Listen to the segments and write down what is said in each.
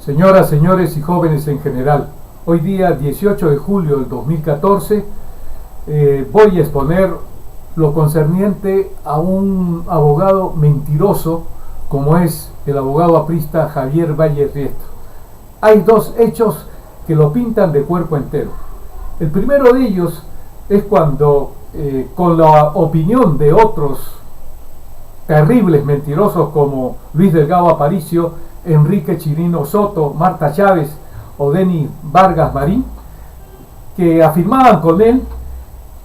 Señoras, señores y jóvenes en general, hoy día 18 de julio del 2014 voy a exponer lo concerniente a un abogado mentiroso como es el abogado aprista Javier Valle Riestra. Hay dos hechos que lo pintan de cuerpo entero. El primero de ellos es cuando, con la opinión de otros terribles mentirosos como Luis Delgado Aparicio, Enrique Chirino Soto, Marta Chávez o Denis Vargas Marín, que afirmaban con él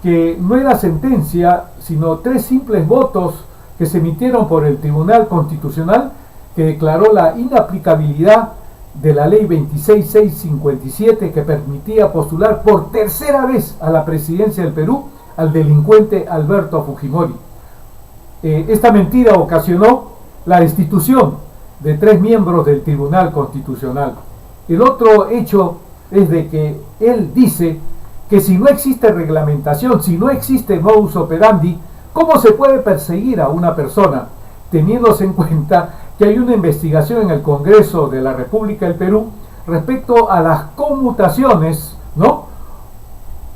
que no era sentencia sino 3 simples votos que se emitieron por el Tribunal Constitucional, que declaró la inaplicabilidad de la ley 26657 que permitía postular por tercera vez a la presidencia del Perú al delincuente Alberto Fujimori. Esta mentira ocasionó la destitución de 3 miembros del Tribunal Constitucional. El otro hecho es de que él dice que si no existe reglamentación, si no existe modus operandi, ¿cómo se puede perseguir a una persona? Teniéndose en cuenta que hay una investigación en el Congreso de la República del Perú respecto a las conmutaciones, ¿no?,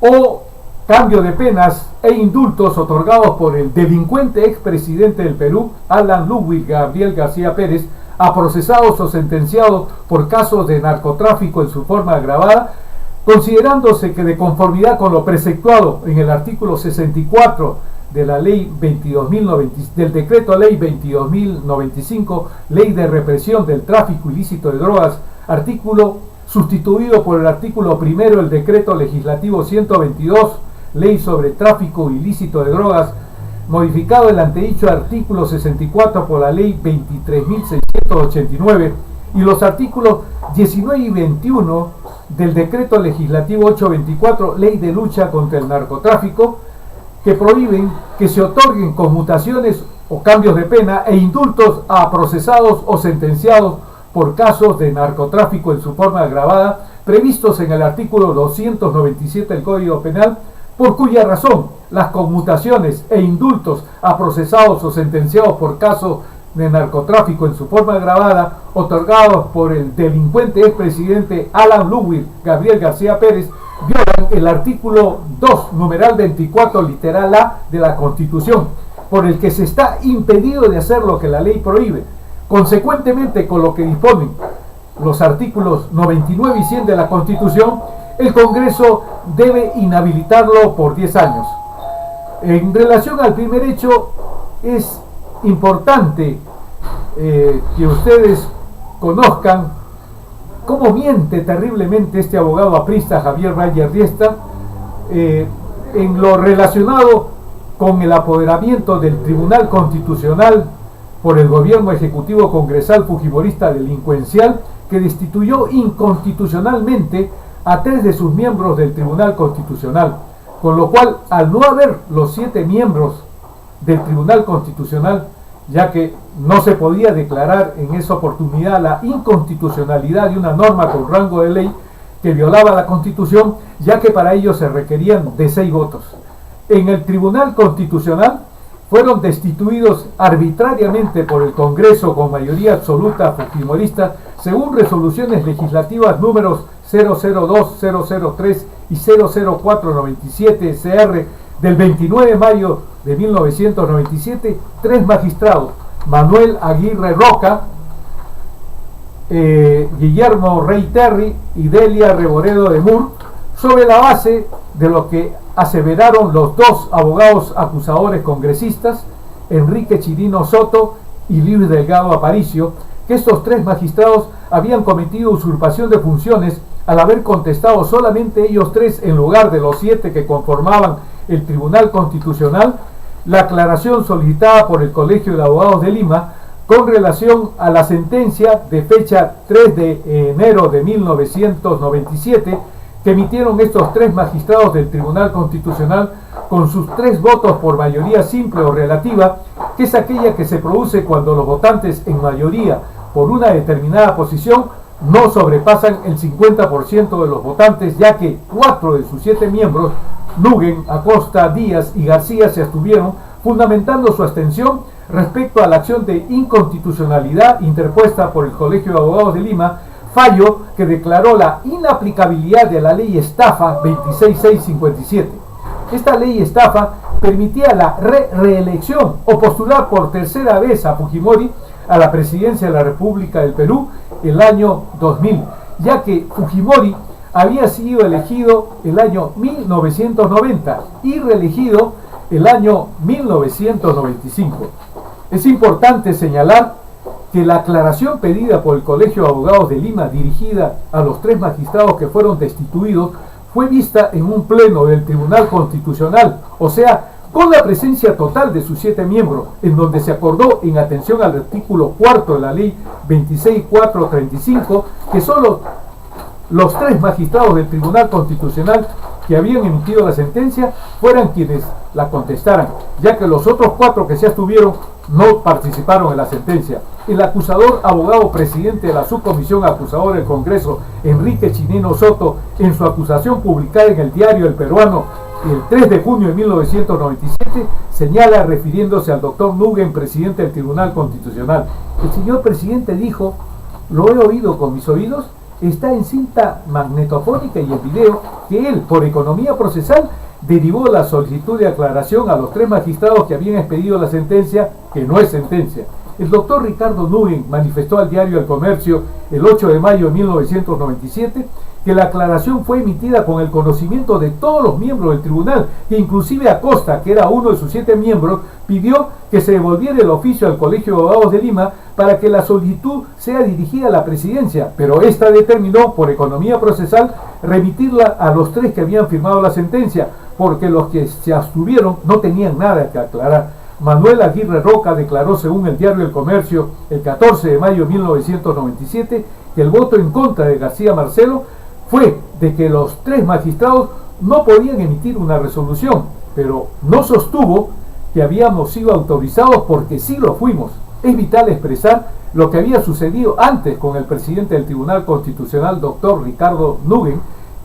o cambio de penas e indultos otorgados por el delincuente expresidente del Perú, Alan Ludwig Gabriel García Pérez, a procesados o sentenciados por casos de narcotráfico en su forma agravada, considerándose que de conformidad con lo preceptuado en el artículo 64 de la ley 22.090, del decreto ley 22.095, ley de represión del tráfico ilícito de drogas, artículo sustituido por el artículo primero del decreto legislativo 122, ley sobre tráfico ilícito de drogas, modificado el antedicho artículo 64 por la ley 23.689 y los artículos 19 y 21 del decreto legislativo 824, ley de lucha contra el narcotráfico, que prohíben que se otorguen conmutaciones o cambios de pena e indultos a procesados o sentenciados por casos de narcotráfico en su forma agravada, previstos en el artículo 297 del Código Penal, por cuya razón las conmutaciones e indultos a procesados o sentenciados por casos de narcotráfico en su forma agravada, otorgados por el delincuente expresidente Alan Ludwig Gabriel García Pérez, violan el artículo 2, numeral 24, literal A de la Constitución, por el que se está impedido de hacer lo que la ley prohíbe. Consecuentemente, con lo que disponen los artículos 99 y 100 de la Constitución, el Congreso debe inhabilitarlo por 10 años. En relación al primer hecho, es importante que ustedes conozcan cómo miente terriblemente este abogado aprista Javier Valle Riestra en lo relacionado con el apoderamiento del Tribunal Constitucional por el gobierno ejecutivo congresal fujimorista delincuencial, que destituyó inconstitucionalmente a 3 de sus miembros del Tribunal Constitucional, con lo cual, al no haber los 7 miembros del Tribunal Constitucional, ya que no se podía declarar en esa oportunidad la inconstitucionalidad de una norma con rango de ley que violaba la Constitución, ya que para ello se requerían de 6 votos. En el Tribunal Constitucional fueron destituidos arbitrariamente por el Congreso con mayoría absoluta fujimorista, según resoluciones legislativas números 002, 003 y 00497 CR del 29 de mayo de 1997, 3 magistrados, Manuel Aguirre Roca, Guillermo Rey Terry y Delia Reboredo de Mur, sobre la base de lo que aseveraron los 2 abogados acusadores congresistas, Enrique Chirino Soto y Luis Delgado Aparicio, que estos 3 magistrados habían cometido usurpación de funciones al haber contestado solamente ellos 3 en lugar de los 7 que conformaban el Tribunal Constitucional la aclaración solicitada por el Colegio de Abogados de Lima con relación a la sentencia de fecha 3 de enero de 1997 que emitieron estos 3 magistrados del Tribunal Constitucional con sus 3 votos por mayoría simple o relativa, que es aquella que se produce cuando los votantes en mayoría por una determinada posición no sobrepasan el 50% de los votantes, ya que 4 de sus 7 miembros, Nuguen, Acosta, Díaz y García, se abstuvieron, fundamentando su abstención respecto a la acción de inconstitucionalidad interpuesta por el Colegio de Abogados de Lima, fallo que declaró la inaplicabilidad de la ley estafa 26657. Esta ley estafa permitía la reelección o postular por tercera vez a Fujimori a la presidencia de la República del Perú el año 2000, ya que Fujimori había sido elegido el año 1990 y reelegido el año 1995. Es importante señalar que la aclaración pedida por el Colegio de Abogados de Lima, dirigida a los 3 magistrados que fueron destituidos, fue vista en un pleno del Tribunal Constitucional, o sea, con la presencia total de sus 7 miembros, en donde se acordó, en atención al artículo 4 de la ley 26435, que solo los 3 magistrados del Tribunal Constitucional que habían emitido la sentencia fueran quienes la contestaran, ya que los otros 4 que se abstuvieron no participaron en la sentencia. El acusador, abogado presidente de la subcomisión acusadora del Congreso, Enrique Chinino Soto, en su acusación publicada en el Diario El Peruano el 3 de junio de 1997, señala, refiriéndose al doctor Nugent, presidente del Tribunal Constitucional: el señor presidente dijo, lo he oído con mis oídos, está en cinta magnetofónica y en video, que él, por economía procesal, derivó la solicitud de aclaración a los 3 magistrados que habían expedido la sentencia, que no es sentencia. El doctor Ricardo Nugent manifestó al diario El Comercio el 8 de mayo de 1997 que la aclaración fue emitida con el conocimiento de todos los miembros del tribunal, que inclusive Acosta, que era uno de sus 7 miembros, pidió que se devolviera el oficio al Colegio de Abogados de Lima para que la solicitud sea dirigida a la presidencia, pero esta determinó, por economía procesal, remitirla a los 3 que habían firmado la sentencia, porque los que se abstuvieron no tenían nada que aclarar. Manuel Aguirre Roca declaró, según el diario El Comercio, el 14 de mayo de 1997, que el voto en contra de García Marcelo fue de que los 3 magistrados no podían emitir una resolución, pero no sostuvo que habíamos sido autorizados, porque sí lo fuimos. Es vital expresar lo que había sucedido antes con el presidente del Tribunal Constitucional, doctor Ricardo Nugent,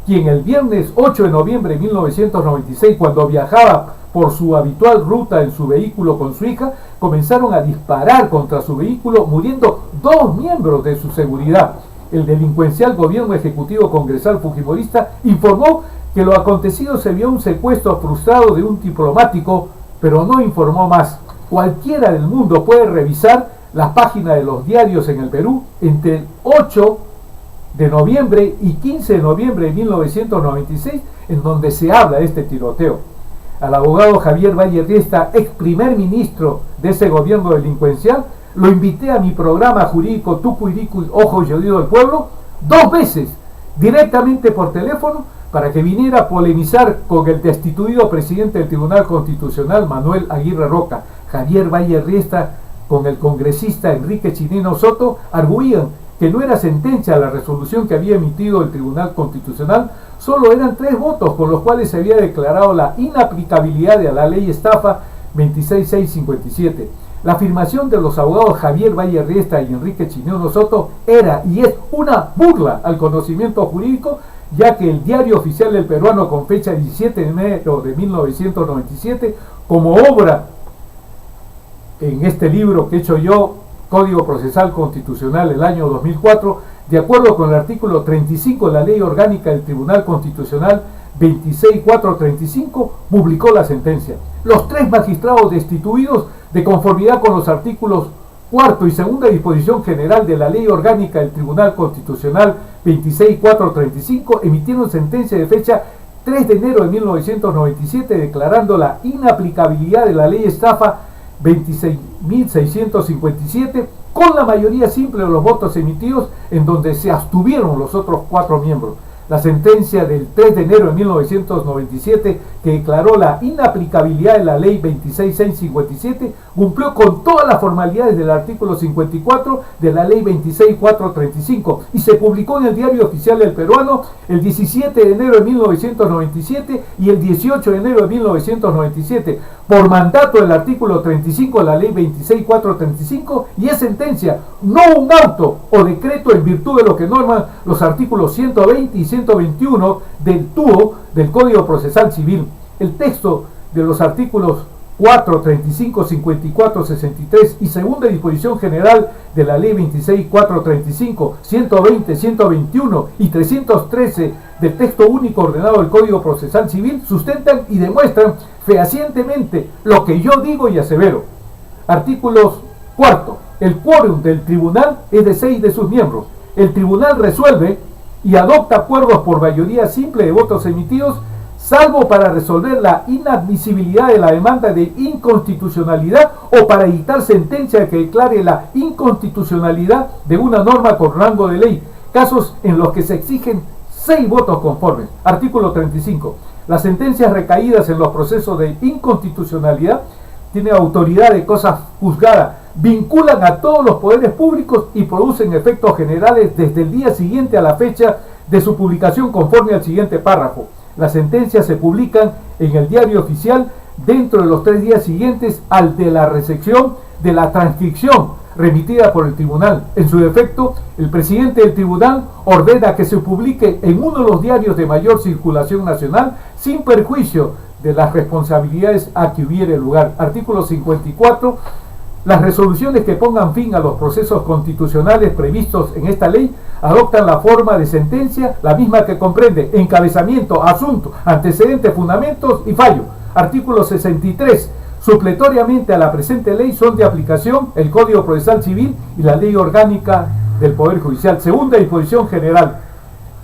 quien el viernes 8 de noviembre de 1996, cuando viajaba por su habitual ruta en su vehículo con su hija, comenzaron a disparar contra su vehículo, muriendo 2 miembros de su seguridad. El delincuencial gobierno ejecutivo congresal fujimorista informó que lo acontecido se vio un secuestro frustrado de un diplomático, pero no informó más. Cualquiera del mundo puede revisar las páginas de los diarios en el Perú entre el 8 de noviembre y 15 de noviembre de 1996, en donde se habla de este tiroteo. Al abogado Javier Valle Riesta, ex primer ministro de ese gobierno delincuencial, lo invité a mi programa jurídico Tucuiricu, Ojo y Oído del Pueblo, 2 veces, directamente por teléfono, para que viniera a polemizar con el destituido presidente del Tribunal Constitucional, Manuel Aguirre Roca. Javier Valle Riesta con el congresista Enrique Chinino Soto arguían que no era sentencia la resolución que había emitido el Tribunal Constitucional, solo eran 3 votos con los cuales se había declarado la inaplicabilidad de la ley estafa 26657. La afirmación de los abogados Javier Valle Riesta y Enrique Chinino Soto era y es una burla al conocimiento jurídico, ya que el Diario Oficial del Peruano, con fecha 17 de enero de 1997, como obra en este libro que he hecho yo, Código Procesal Constitucional, el año 2004, de acuerdo con el artículo 35 de la Ley Orgánica del Tribunal Constitucional 26435, publicó la sentencia. Los 3 magistrados destituidos, de conformidad con los artículos 4 y segunda disposición general de la Ley Orgánica del Tribunal Constitucional 26435, emitieron sentencia de fecha 3 de enero de 1997, declarando la inaplicabilidad de la ley estafa 26.657, con la mayoría simple de los votos emitidos, en donde se abstuvieron los otros 4 miembros. La sentencia del 3 de enero de 1997, que declaró la inaplicabilidad de la ley 26657, cumplió con todas las formalidades del artículo 54 de la ley 26435 y se publicó en el Diario Oficial del Peruano el 17 de enero de 1997 y el 18 de enero de 1997, por mandato del artículo 35 de la ley 26435, y es sentencia, no un auto o decreto en virtud de lo que norman los artículos 120 y 121 del TUO, del Código Procesal Civil. El texto de los artículos 4, 35, 54, 63 y segunda disposición general de la Ley 26, 435, 120, 121 y 313 del texto único ordenado del Código Procesal Civil sustentan y demuestran fehacientemente lo que yo digo y asevero. Artículos 4. El quórum del tribunal es de 6 de sus miembros. El tribunal resuelve y adopta acuerdos por mayoría simple de votos emitidos, salvo para resolver la inadmisibilidad de la demanda de inconstitucionalidad o para dictar sentencia que declare la inconstitucionalidad de una norma con rango de ley, casos en los que se exigen 6 votos conformes. Artículo 35. Las sentencias recaídas en los procesos de inconstitucionalidad tienen autoridad de cosa juzgada, vinculan a todos los poderes públicos y producen efectos generales desde el día siguiente a la fecha de su publicación conforme al siguiente párrafo. Las sentencias se publican en el diario oficial dentro de los 3 días siguientes al de la recepción de la transcripción remitida por el tribunal. En su defecto, el presidente del tribunal ordena que se publique en uno de los diarios de mayor circulación nacional sin perjuicio de las responsabilidades a que hubiere lugar. Artículo 54. Las resoluciones que pongan fin a los procesos constitucionales previstos en esta ley adoptan la forma de sentencia, la misma que comprende encabezamiento, asunto, antecedentes, fundamentos y fallo. Artículo 63. Supletoriamente a la presente ley son de aplicación el Código Procesal Civil y la Ley Orgánica del Poder Judicial. Segunda disposición general.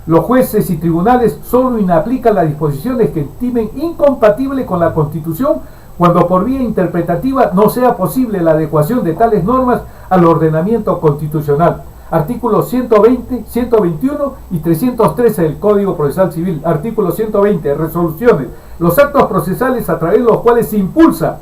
Los jueces y tribunales solo inaplican las disposiciones que estimen incompatible con la Constitución cuando por vía interpretativa no sea posible la adecuación de tales normas al ordenamiento constitucional. Artículos 120, 121 y 313 del Código Procesal Civil. Artículo 120. Resoluciones. Los actos procesales a través de los cuales se impulsa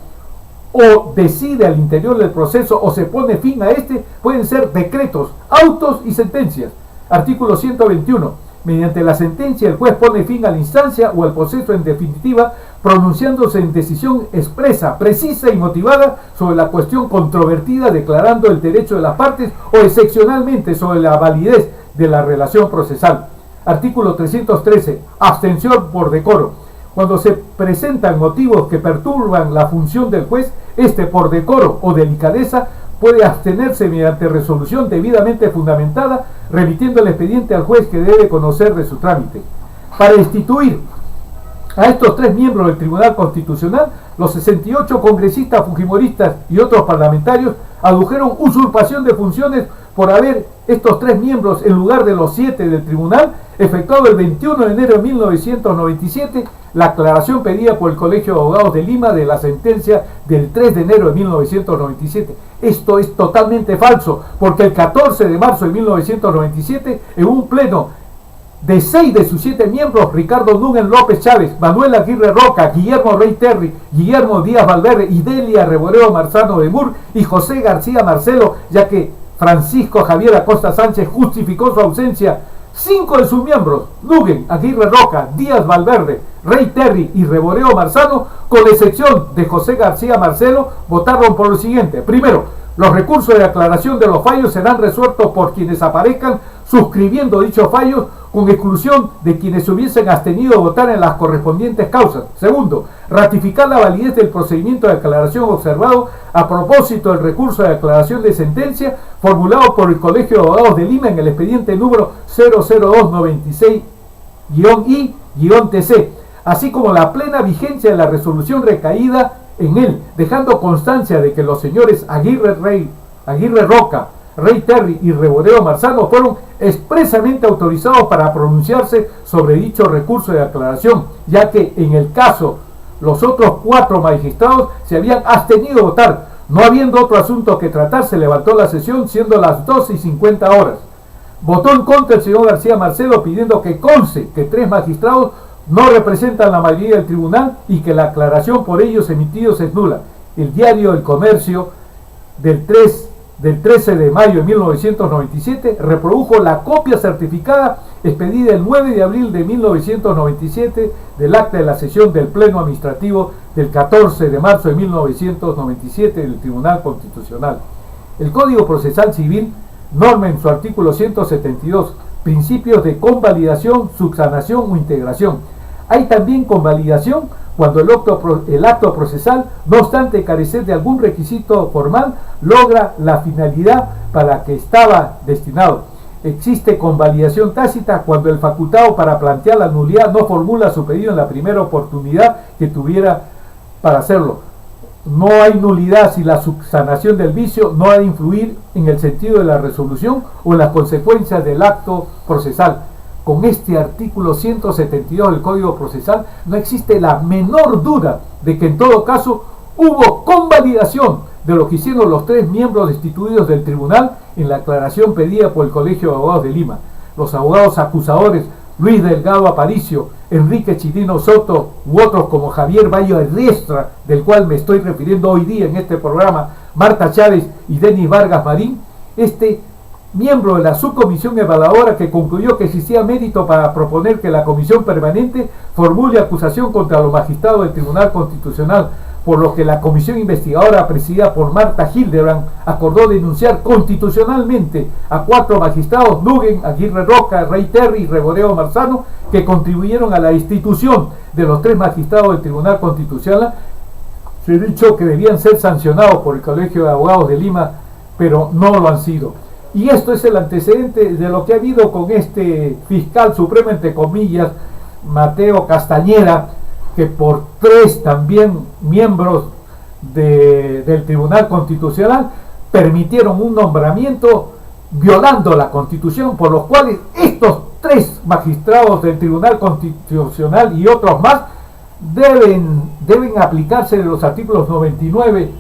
o decide al interior del proceso o se pone fin a este pueden ser decretos, autos y sentencias. Artículo 121. Mediante la sentencia el juez pone fin a la instancia o al proceso en definitiva, pronunciándose en decisión expresa, precisa y motivada sobre la cuestión controvertida, declarando el derecho de las partes o excepcionalmente sobre la validez de la relación procesal. Artículo 313. Abstención por decoro. Cuando se presentan motivos que perturban la función del juez, este por decoro o delicadeza puede abstenerse mediante resolución debidamente fundamentada, remitiendo el expediente al juez que debe conocer de su trámite. Para instituir a estos 3 miembros del Tribunal Constitucional, los 68 congresistas fujimoristas y otros parlamentarios adujeron usurpación de funciones por haber estos 3 miembros, en lugar de los 7 del tribunal, efectuado el 21 de enero de 1997 la aclaración pedida por el Colegio de Abogados de Lima de la sentencia del 3 de enero de 1997. Esto es totalmente falso, porque el 14 de marzo de 1997, en un pleno de 6 de sus 7 miembros, Ricardo Núñez López Chávez, Manuel Aguirre Roca, Guillermo Rey Terry, Guillermo Díaz Valverde y Delia Reboreo Marzano de Mur y José García Marcelo, ya que Francisco Javier Acosta Sánchez justificó su ausencia, 5 de sus miembros, Núñez, Aguirre Roca, Díaz Valverde, Rey Terry y Reboreo Marzano, con excepción de José García Marcelo, votaron por lo siguiente. Primero, los recursos de aclaración de los fallos serán resueltos por quienes aparezcan suscribiendo dichos fallos, con exclusión de quienes se hubiesen abstenido a votar en las correspondientes causas. Segundo, ratificar la validez del procedimiento de aclaración observado a propósito del recurso de aclaración de sentencia formulado por el Colegio de Abogados de Lima en el expediente número 00296-I-TC, así como la plena vigencia de la resolución recaída en él, dejando constancia de que los señores Aguirre Roca, Rey Terry y Reboreo Marzano fueron expresamente autorizados para pronunciarse sobre dicho recurso de aclaración, ya que en el caso los otros 4 magistrados se habían abstenido a votar. No habiendo otro asunto que tratar, se levantó la sesión siendo las 12:50 horas. Votó en contra el señor García Marcelo, pidiendo que conste que 3 magistrados no representan la mayoría del tribunal y que la aclaración por ellos emitidos es nula. El diario El Comercio del 13 de mayo de 1997 reprodujo la copia certificada expedida el 9 de abril de 1997 del acta de la sesión del Pleno Administrativo del 14 de marzo de 1997 del Tribunal Constitucional. El Código Procesal Civil norma en su artículo 172 principios de convalidación, subsanación o integración. Hay también convalidación cuando el acto procesal, no obstante carecer de algún requisito formal, logra la finalidad para que estaba destinado. Existe convalidación tácita cuando el facultado para plantear la nulidad no formula su pedido en la primera oportunidad que tuviera para hacerlo. No hay nulidad si la subsanación del vicio no ha de influir en el sentido de la resolución o en las consecuencias del acto procesal. Con este artículo 172 del Código Procesal no existe la menor duda de que en todo caso hubo convalidación de lo que hicieron los 3 miembros destituidos del tribunal en la aclaración pedida por el Colegio de Abogados de Lima. Los abogados acusadores Luis Delgado Aparicio, Enrique Chirino Soto u otros como Javier Valle Riestra, del cual me estoy refiriendo hoy día en este programa, Marta Chávez y Denis Vargas Marín, miembro de la subcomisión evaluadora que concluyó que existía mérito para proponer que la comisión permanente formule acusación contra los magistrados del Tribunal Constitucional, por lo que la comisión investigadora presidida por Marta Hildebrand acordó denunciar constitucionalmente a 4 magistrados, Nuguen, Aguirre Roca, Rey Terry y Reboreo Marzano, que contribuyeron a la institución de los 3 magistrados del Tribunal Constitucional. Se ha dicho que debían ser sancionados por el Colegio de Abogados de Lima, pero no lo han sido. Y esto es el antecedente de lo que ha habido con este fiscal supremo, entre comillas, Mateo Castañeda, que por 3 también miembros del Tribunal Constitucional permitieron un nombramiento violando la Constitución, por los cuales estos 3 magistrados del Tribunal Constitucional y otros más deben aplicarse de los artículos 99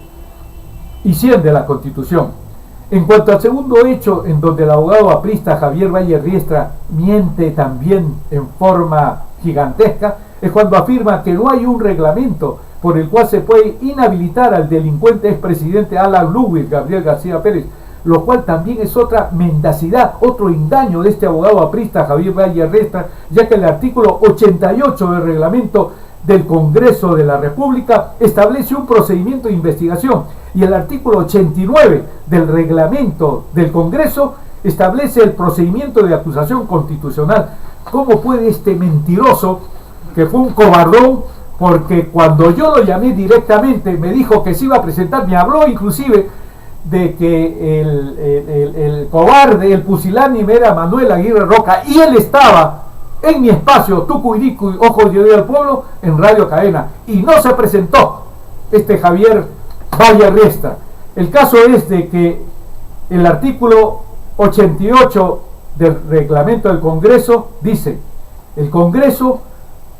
y 100 de la Constitución. En cuanto al segundo hecho, en donde el abogado aprista Javier Valle Riestra miente también en forma gigantesca, es cuando afirma que no hay un reglamento por el cual se puede inhabilitar al delincuente expresidente Alan Ludwig Gabriel García Pérez, lo cual también es otra mendacidad, otro engaño de este abogado aprista Javier Valle Riestra, ya que el artículo 88 del reglamento del Congreso de la República establece un procedimiento de investigación y el artículo 89 del reglamento del Congreso establece el procedimiento de acusación constitucional. ¿Cómo puede este mentiroso, que fue un cobardón, porque cuando yo lo llamé directamente me dijo que se iba a presentar, me habló inclusive de que el cobarde, el pusilánime era Manuel Aguirre Roca, y él estaba en mi espacio Tucuirico y Ojos de Hoy al Pueblo en Radio Cadena, y no se presentó este Javier Valle Riestra. El caso es de que el artículo 88 del reglamento del Congreso dice: el Congreso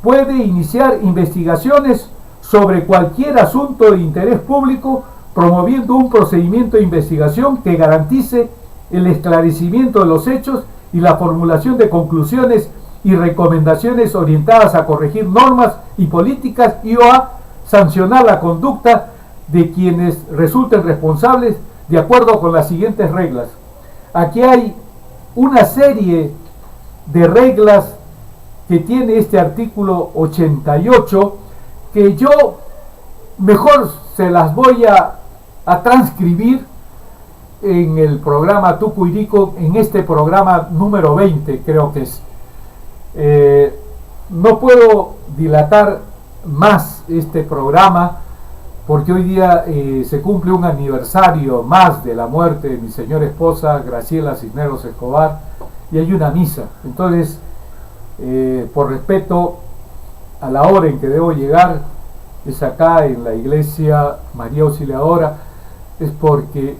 puede iniciar investigaciones sobre cualquier asunto de interés público, promoviendo un procedimiento de investigación que garantice el esclarecimiento de los hechos y la formulación de conclusiones y recomendaciones orientadas a corregir normas y políticas y o a sancionar la conducta de quienes resulten responsables de acuerdo con las siguientes reglas. Aquí hay una serie de reglas que tiene este artículo 88 que yo mejor se las voy a transcribir en el programa Tucuirico, en este programa número 20 creo que es. No puedo dilatar más este programa porque hoy día se cumple un aniversario más de la muerte de mi señora esposa Graciela Cisneros Escobar y hay una misa. Entonces, por respeto a la hora en que debo llegar, es acá en la iglesia María Auxiliadora, es porque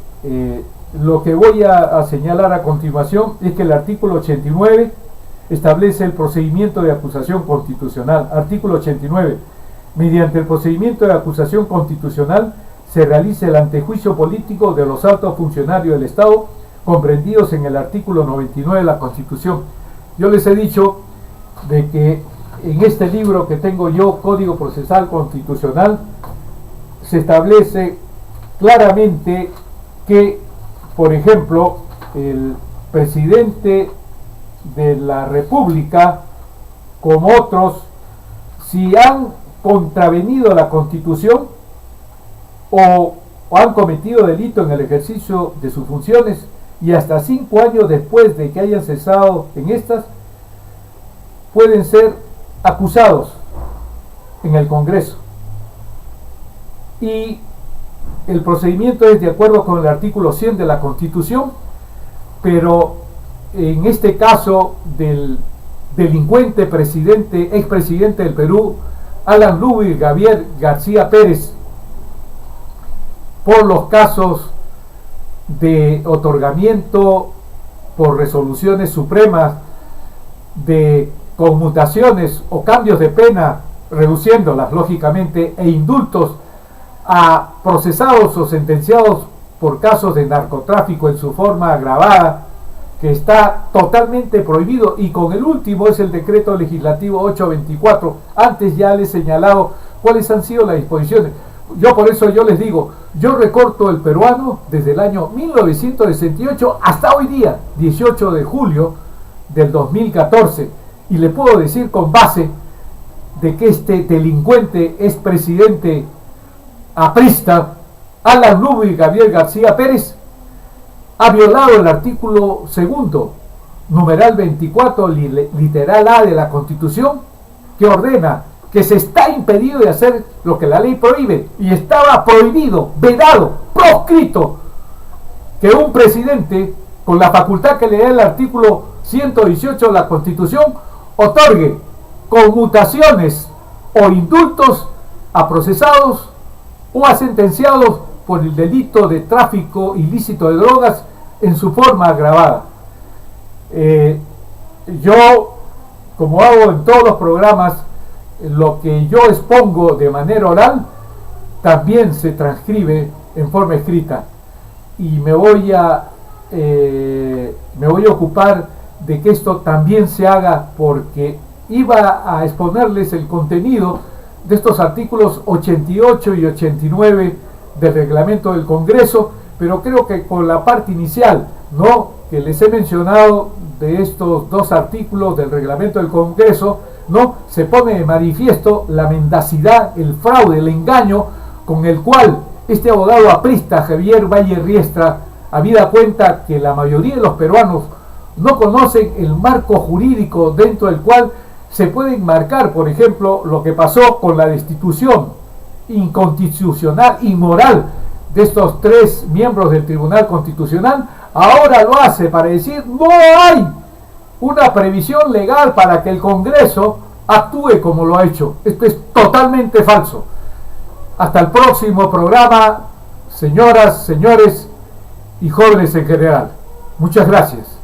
lo que voy a señalar a continuación es que el artículo 89 establece el procedimiento de acusación constitucional. Artículo 89. Mediante el procedimiento de acusación constitucional se realiza el antejuicio político de los altos funcionarios del Estado comprendidos en el artículo 99 de la Constitución. Yo les he dicho de que en este libro que tengo yo, Código Procesal Constitucional, se establece claramente que, por ejemplo, el presidente de la República, como otros, si han contravenido la Constitución o han cometido delito en el ejercicio de sus funciones y hasta 5 años después de que hayan cesado en estas, pueden ser acusados en el Congreso. Y el procedimiento es de acuerdo con el artículo 100 de la Constitución, pero en este caso del delincuente expresidente del Perú, Alan Ludwig Gabriel García Pérez, por los casos de otorgamiento por resoluciones supremas de conmutaciones o cambios de pena, reduciéndolas lógicamente, e indultos a procesados o sentenciados por casos de narcotráfico en su forma agravada, que está totalmente prohibido, y con el último es el decreto legislativo 824. Antes ya les he señalado cuáles han sido las disposiciones. Por eso yo les digo, yo recorto el peruano desde el año 1968 hasta hoy día, 18 de julio del 2014, y le puedo decir con base de que este delincuente expresidente aprista, Alan Ludwig Gabriel García Pérez, ha violado el artículo 2, numeral 24, literal A de la Constitución, que ordena que se está impedido de hacer lo que la ley prohíbe, y estaba prohibido, vedado, proscrito, que un presidente, con la facultad que le da el artículo 118 de la Constitución, otorgue conmutaciones o indultos a procesados o a sentenciados por el delito de tráfico ilícito de drogas en su forma agravada. Yo, como hago en todos los programas, lo que yo expongo de manera oral también se transcribe en forma escrita, y me voy a ocupar de que esto también se haga, porque iba a exponerles el contenido de estos artículos 88 y 89 del reglamento del Congreso, pero creo que con la parte inicial, que les he mencionado, de estos dos artículos del reglamento del Congreso, se pone de manifiesto la mendacidad, el fraude, el engaño con el cual este abogado aprista, Javier Valle Riestra, habida cuenta que la mayoría de los peruanos no conocen el marco jurídico dentro del cual se puede enmarcar, por ejemplo, lo que pasó con la destitución inconstitucional, inmoral, de estos 3 miembros del Tribunal Constitucional. Ahora lo hace para decir: no hay una previsión legal para que el Congreso actúe como lo ha hecho. Esto es totalmente falso. Hasta el próximo programa, señoras, señores y jóvenes en general. Muchas gracias.